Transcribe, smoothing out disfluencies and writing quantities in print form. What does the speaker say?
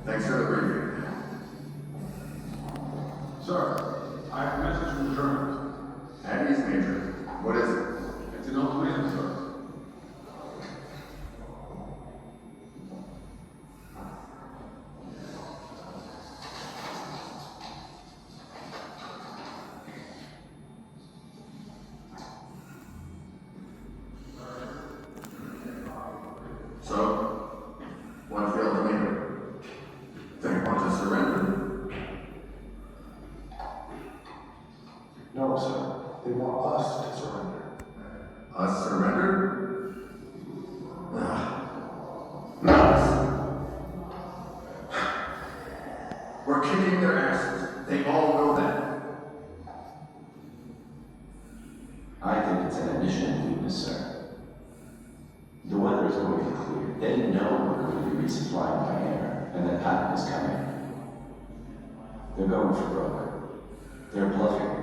Thanks for the briefing. Sir, I have a message from the Germans. At East Major. What is it? It's an ultimatum, sir. So, what's the ultimatum? They want to surrender? No, sir. They want us to surrender. Us surrender? Nuts! We're kicking their asses. They all know that. I think it's an admission of weakness, sir. The weather is going to clear. They know we're going to be resupplying by air, and that pattern is coming. They're going for broke. They're bluffing.